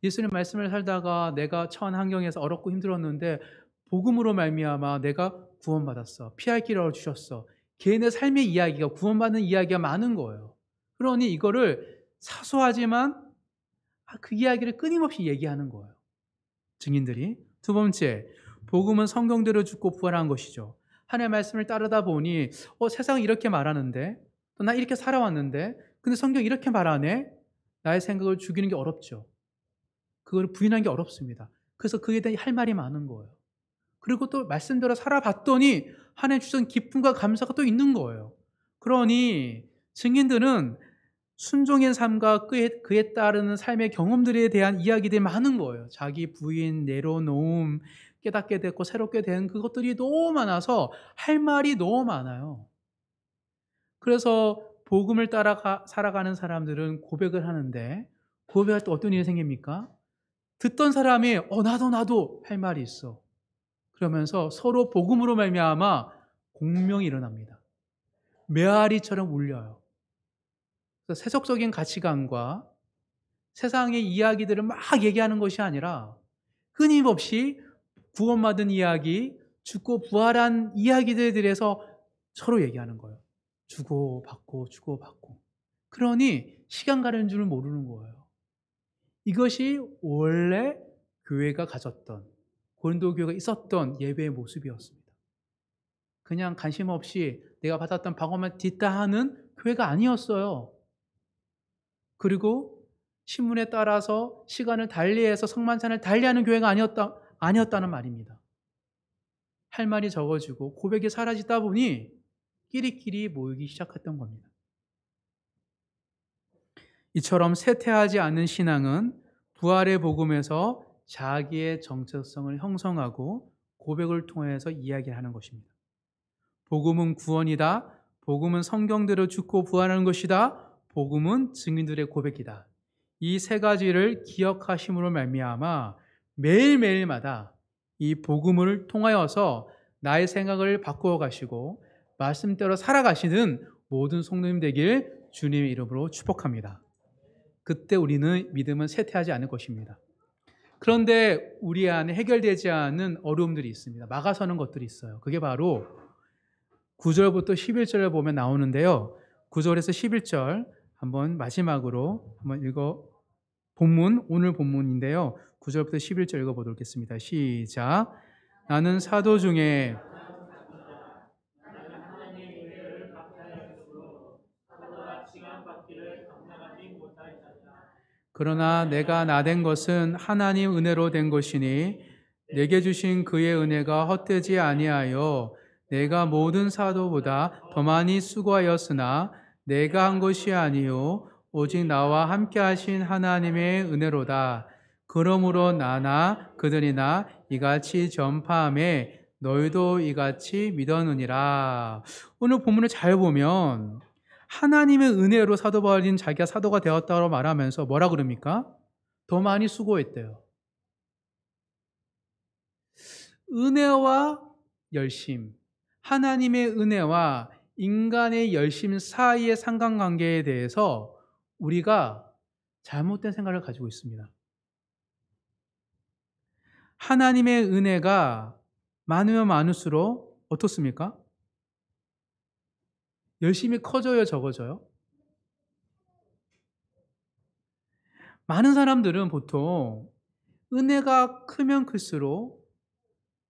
예수님 말씀을 살다가 내가 처한 환경에서 어렵고 힘들었는데 복음으로 말미암아 내가 구원받았어. 피할 길을 얻어주셨어. 개인의 삶의 이야기가, 구원받는 이야기가 많은 거예요. 그러니 이거를 사소하지만 그 이야기를 끊임없이 얘기하는 거예요. 증인들이. 두 번째, 복음은 성경대로 죽고 부활한 것이죠. 하나님의 말씀을 따르다 보니 세상은 이렇게 말하는데 또 나 이렇게 살아왔는데 근데 성경이 이렇게 말하네. 나의 생각을 죽이는 게 어렵죠. 그걸 부인하는 게 어렵습니다. 그래서 그에 대해 할 말이 많은 거예요. 그리고 또 말씀대로 살아봤더니 하나님 주신 기쁨과 감사가 또 있는 거예요. 그러니 증인들은 순종의 삶과 그에 따르는 삶의 경험들에 대한 이야기들이 많은 거예요. 자기 부인, 내려놓음, 깨닫게 됐고 새롭게 된 그것들이 너무 많아서 할 말이 너무 많아요. 그래서 복음을 따라 살아가는 사람들은 고백을 하는데 고백할 때 어떤 일이 생깁니까? 듣던 사람이 나도 할 말이 있어. 그러면서 서로 복음으로 말미암아 공명이 일어납니다. 메아리처럼 울려요. 그래서 세속적인 가치관과 세상의 이야기들을 막 얘기하는 것이 아니라 끊임없이 구원받은 이야기, 죽고 부활한 이야기들에 대해서 서로 얘기하는 거예요. 주고받고 주고받고. 그러니 시간 가는 줄 모르는 거예요. 이것이 원래 교회가 가졌던, 고린도 교회가 있었던 예배의 모습이었습니다. 그냥 관심 없이 내가 받았던 방언만 듣다 하는 교회가 아니었어요. 그리고 신문에 따라서 시간을 달리해서 성만찬을 달리하는 교회가 아니었다는 말입니다. 할 말이 적어지고 고백이 사라지다 보니 끼리끼리 모이기 시작했던 겁니다. 이처럼 쇠퇴하지 않는 신앙은 부활의 복음에서 자기의 정체성을 형성하고 고백을 통해서 이야기하는 것입니다. 복음은 구원이다. 복음은 성경대로 죽고 부활하는 것이다. 복음은 증인들의 고백이다. 이 세 가지를 기억하심으로 말미암아 매일매일마다 이 복음을 통하여서 나의 생각을 바꾸어 가시고 말씀대로 살아가시는 모든 성도님 되길 주님의 이름으로 축복합니다. 그때 우리는 믿음은 쇠퇴하지 않을 것입니다. 그런데 우리 안에 해결되지 않은 어려움들이 있습니다. 막아서는 것들이 있어요. 그게 바로 9절부터 11절을 보면 나오는데요. 9절에서 11절 한번 마지막으로 한번 오늘 본문인데요. 9절부터 11절 읽어보도록 하겠습니다. 시작. 나는 사도 중에 그러나 내가 나된 것은 하나님 은혜로 된 것이니 내게 주신 그의 은혜가 헛되지 아니하여 내가 모든 사도보다 더 많이 수고하였으나 내가 한 것이 아니요 오직 나와 함께 하신 하나님의 은혜로다. 그러므로 나나 그들이나 이같이 전파함에 너희도 이같이 믿었느니라. 오늘 본문을 잘 보면 하나님의 은혜로 사도 바울은 자기가 사도가 되었다고 말하면서 뭐라 그럽니까? 더 많이 수고했대요. 은혜와 열심, 하나님의 은혜와 인간의 열심 사이의 상관관계에 대해서 우리가 잘못된 생각을 가지고 있습니다. 하나님의 은혜가 많으면 많을수록 어떻습니까? 열심히 커져요, 적어져요? 많은 사람들은 보통 은혜가 크면 클수록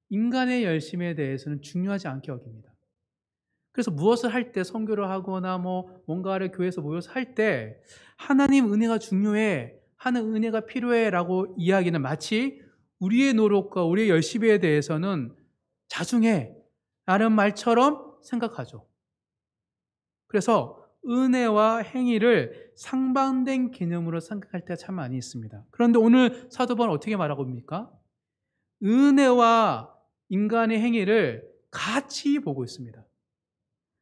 인간의 열심에 대해서는 중요하지 않게 여깁니다. 그래서 무엇을 할 때 선교를 하거나 뭔가를 교회에서 모여서 할 때 하나님 은혜가 중요해, 하는 은혜가 필요해 라고 이야기는 마치 우리의 노력과 우리의 열심에 대해서는 자중해 라는 말처럼 생각하죠. 그래서 은혜와 행위를 상반된 개념으로 생각할 때가 참 많이 있습니다. 그런데 오늘 사도 바울은 어떻게 말하고 있습니까? 은혜와 인간의 행위를 같이 보고 있습니다.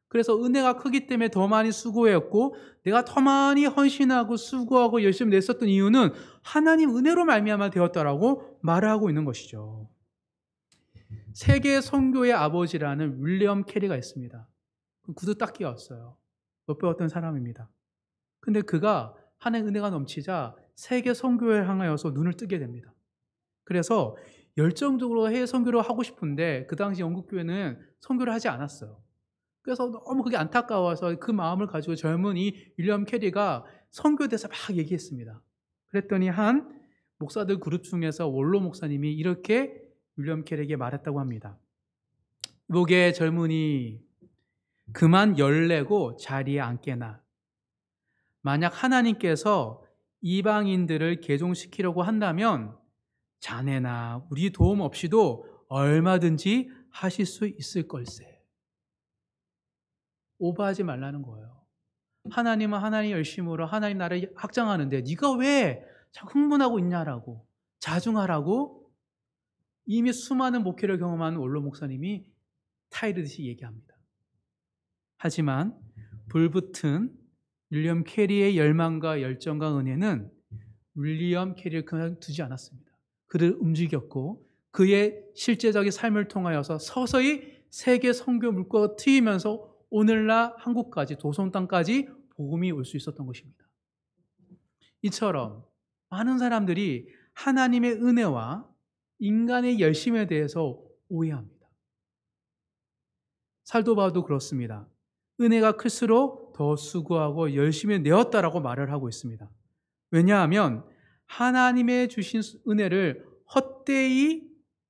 그래서 은혜가 크기 때문에 더 많이 수고했고 내가 더 많이 헌신하고 수고하고 열심히 냈었던 이유는 하나님 은혜로 말미암아 되었다라고 말하고 있는 것이죠. 세계 선교의 아버지라는 윌리엄 캐리가 있습니다. 구두 닦기였어요. 못 배웠던 사람입니다. 근데 그가 하나님의 은혜가 넘치자 세계 선교를 향하여서 눈을 뜨게 됩니다. 그래서 열정적으로 해외 선교를 하고 싶은데 그 당시 영국 교회는 선교를 하지 않았어요. 그래서 너무 그게 안타까워서 그 마음을 가지고 젊은 이 윌리엄 캐리가 선교에 대해서 막 얘기했습니다. 그랬더니 한 목사들 그룹 중에서 원로 목사님이 이렇게 윌리엄 캐리에게 말했다고 합니다. 목의 젊은이 그만 열내고 자리에 앉게나. 만약 하나님께서 이방인들을 개종시키려고 한다면 자네나 우리 도움 없이도 얼마든지 하실 수 있을 걸세. 오버하지 말라는 거예요. 하나님은 하나님 열심으로 하나님 나라를 확장하는데 네가 왜 자꾸 흥분하고 있냐라고, 자중하라고 이미 수많은 목회를 경험한 원로 목사님이 타이르듯이 얘기합니다. 하지만 불붙은 윌리엄 캐리의 열망과 열정과 은혜는 윌리엄 캐리를 그냥 두지 않았습니다. 그를 움직였고 그의 실제적인 삶을 통하여서 서서히 세계 선교 물꼬가 트이면서 오늘날 한국까지 도성 땅까지 복음이 올 수 있었던 것입니다. 이처럼 많은 사람들이 하나님의 은혜와 인간의 열심에 대해서 오해합니다. 사도 바울도 그렇습니다. 은혜가 클수록 더 수고하고 열심히 내었다라고 말을 하고 있습니다. 왜냐하면 하나님의 주신 은혜를 헛되이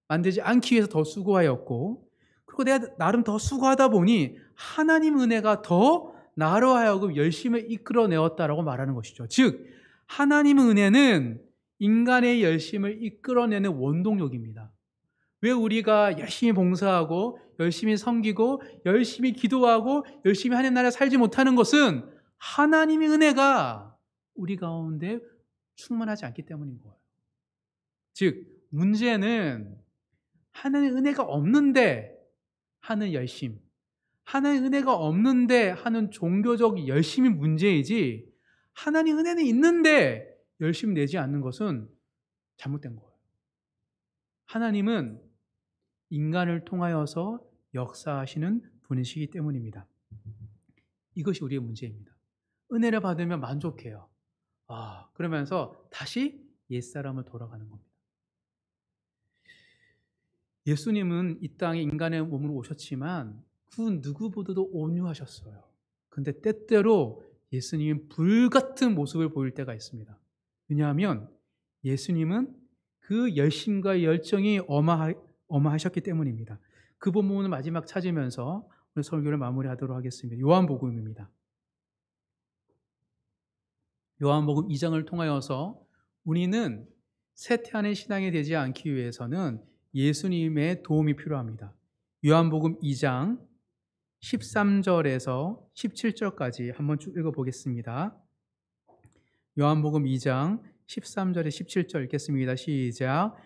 만들지 않기 위해서 더 수고하였고 그리고 내가 나름 더 수고하다 보니 하나님 은혜가 더 나로 하여금 열심히 이끌어내었다라고 말하는 것이죠. 즉 하나님의 은혜는 인간의 열심을 이끌어내는 원동력입니다. 왜 우리가 열심히 봉사하고 열심히 섬기고 열심히 기도하고 열심히 하나님 나라에 살지 못하는 것은 하나님의 은혜가 우리 가운데 충만하지 않기 때문인 거예요. 즉 문제는 하나님의 은혜가 없는데 하는 열심, 하나님의 은혜가 없는데 하는 종교적 열심이 문제이지 하나님 은혜는 있는데 열심 내지 않는 것은 잘못된 거예요. 하나님은 인간을 통하여서 역사하시는 분이시기 때문입니다. 이것이 우리의 문제입니다. 은혜를 받으면 만족해요. 그러면서 다시 옛사람을 돌아가는 겁니다. 예수님은 이 땅에 인간의 몸으로 오셨지만 그 누구보다도 온유하셨어요. 근데 때때로 예수님은 불같은 모습을 보일 때가 있습니다. 왜냐하면 예수님은 그 열심과 열정이 어마하셨기 때문입니다. 그 본문을 마지막 찾으면서 오늘 설교를 마무리하도록 하겠습니다. 요한복음입니다. 요한복음 2장을 통하여서 우리는 쇠퇴하는 신앙이 되지 않기 위해서는 예수님의 도움이 필요합니다. 요한복음 2장 13절에서 17절까지 한번 쭉 읽어보겠습니다. 요한복음 2장 13절에 17절 읽겠습니다. 시작.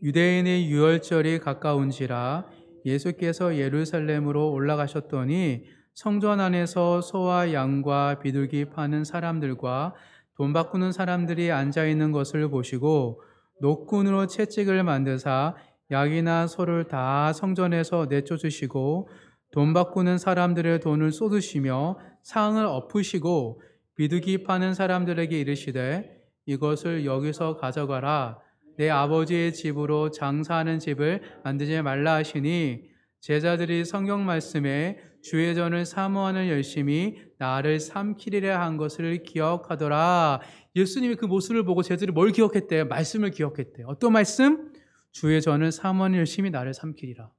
유대인의 유월절이 가까운지라 예수께서 예루살렘으로 올라가셨더니 성전 안에서 소와 양과 비둘기 파는 사람들과 돈 바꾸는 사람들이 앉아 있는 것을 보시고 노끈으로 채찍을 만드사 양이나 소를 다 성전에서 내쫓으시고 돈 바꾸는 사람들의 돈을 쏟으시며 상을 엎으시고 비둘기 파는 사람들에게 이르시되 이것을 여기서 가져가라. 내 아버지의 집으로 장사하는 집을 만들지 말라 하시니 제자들이 성경 말씀에 주의 전을 사모하는 열심히 나를 삼키리라 한 것을 기억하더라. 예수님이 그 모습을 보고 제자들이 뭘 기억했대요? 말씀을 기억했대요. 어떤 말씀? 주의 전을 사모하는 열심히 나를 삼키리라.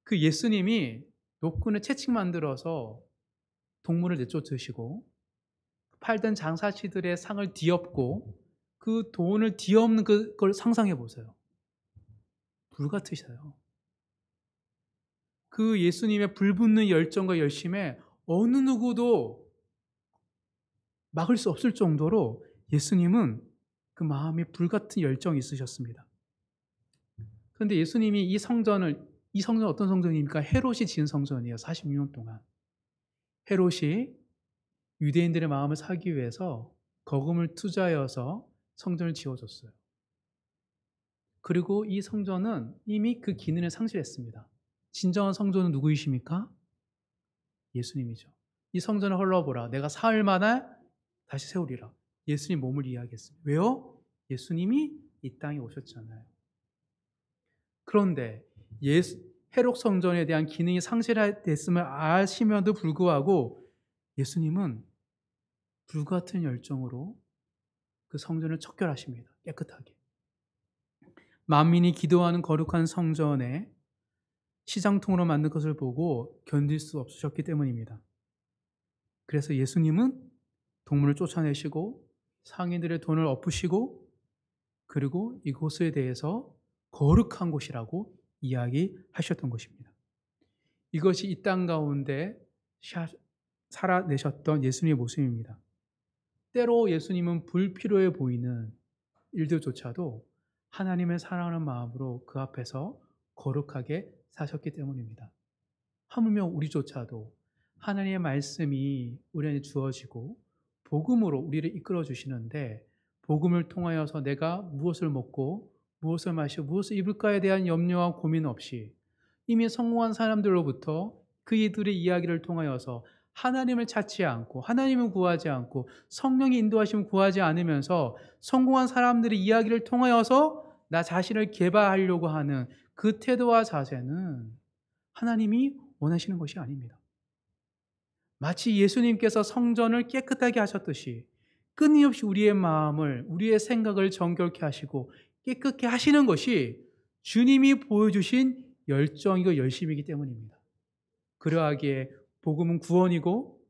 그 예수님이 노끈에 채찍 만들어서 동물을 내쫓으시고 팔던 장사치들의 상을 뒤엎고 그 돈을 뒤엎는 그걸 상상해 보세요. 불같으셔요. 그 예수님의 불붙는 열정과 열심에 어느 누구도 막을 수 없을 정도로 예수님은 그 마음이 불같은 열정이 있으셨습니다. 그런데 예수님이 이 성전은 어떤 성전입니까? 헤롯이 지은 성전이에요. 46년 동안. 헤롯이 유대인들의 마음을 사기 위해서 거금을 투자해서 성전을 지어줬어요. 그리고 이 성전은 이미 그 기능을 상실했습니다. 진정한 성전은 누구이십니까? 예수님이죠. 이 성전을 헐러보라. 내가 사흘 만에 다시 세우리라. 예수님 몸을 이야기했습니다. 왜요? 예수님이 이 땅에 오셨잖아요. 그런데 헤롯 성전에 대한 기능이 상실됐음을 아시면도 불구하고 예수님은 불같은 열정으로 그 성전을 척결하십니다. 깨끗하게. 만민이 기도하는 거룩한 성전에 시장통으로 만든 것을 보고 견딜 수 없으셨기 때문입니다. 그래서 예수님은 동물을 쫓아내시고 상인들의 돈을 엎으시고 그리고 이곳에 대해서 거룩한 곳이라고 이야기하셨던 것입니다. 이것이 이 땅 가운데 살아내셨던 예수님의 모습입니다. 때로 예수님은 불필요해 보이는 일들조차도 하나님을 사랑하는 마음으로 그 앞에서 거룩하게 사셨기 때문입니다. 하물며 우리조차도 하나님의 말씀이 우리에게 주어지고 복음으로 우리를 이끌어 주시는데 복음을 통하여서 내가 무엇을 먹고 무엇을 마시고 무엇을 입을까에 대한 염려와 고민 없이 이미 성공한 사람들로부터 그이들의 이야기를 통하여서 하나님을 찾지 않고 하나님을 구하지 않고 성령의 인도하심을 구하지 않으면서 성공한 사람들의 이야기를 통하여서 나 자신을 개발하려고 하는 그 태도와 자세는 하나님이 원하시는 것이 아닙니다. 마치 예수님께서 성전을 깨끗하게 하셨듯이 끊임없이 우리의 마음을 우리의 생각을 정결케 하시고 깨끗게 하시는 것이 주님이 보여주신 열정이고 열심이기 때문입니다. 그러하기에 복음은 구원이고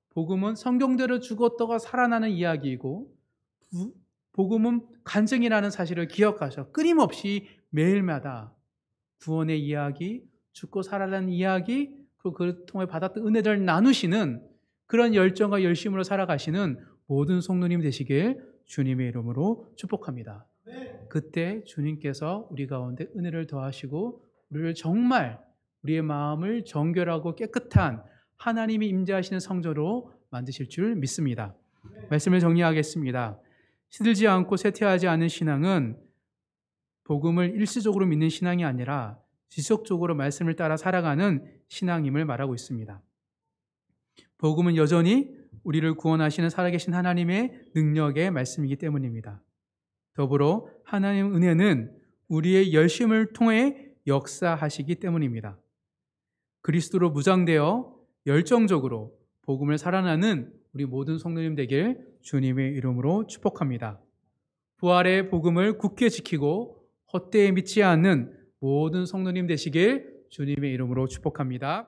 복음은 성경대로 죽었다가 살아나는 이야기이고 복음은 간증이라는 사실을 기억하셔 끊임없이 매일마다 구원의 이야기, 죽고 살아나는 이야기, 그리고 그를 통해 받았던 은혜를 나누시는 그런 열정과 열심으로 살아가시는 모든 성도님 되시길 주님의 이름으로 축복합니다. 그때 주님께서 우리 가운데 은혜를 더하시고 우리를 정말 우리의 마음을 정결하고 깨끗한 하나님이 임재하시는 성전으로 만드실 줄 믿습니다. 말씀을 정리하겠습니다. 시들지 않고 쇠퇴하지 않은 신앙은 복음을 일시적으로 믿는 신앙이 아니라 지속적으로 말씀을 따라 살아가는 신앙임을 말하고 있습니다. 복음은 여전히 우리를 구원하시는 살아계신 하나님의 능력의 말씀이기 때문입니다. 더불어 하나님의 은혜는 우리의 열심을 통해 역사하시기 때문입니다. 그리스도로 무장되어 열정적으로 복음을 살아나는 우리 모든 성도님 되길 주님의 이름으로 축복합니다. 부활의 복음을 굳게 지키고 헛되이 믿지 않는 모든 성도님 되시길 주님의 이름으로 축복합니다.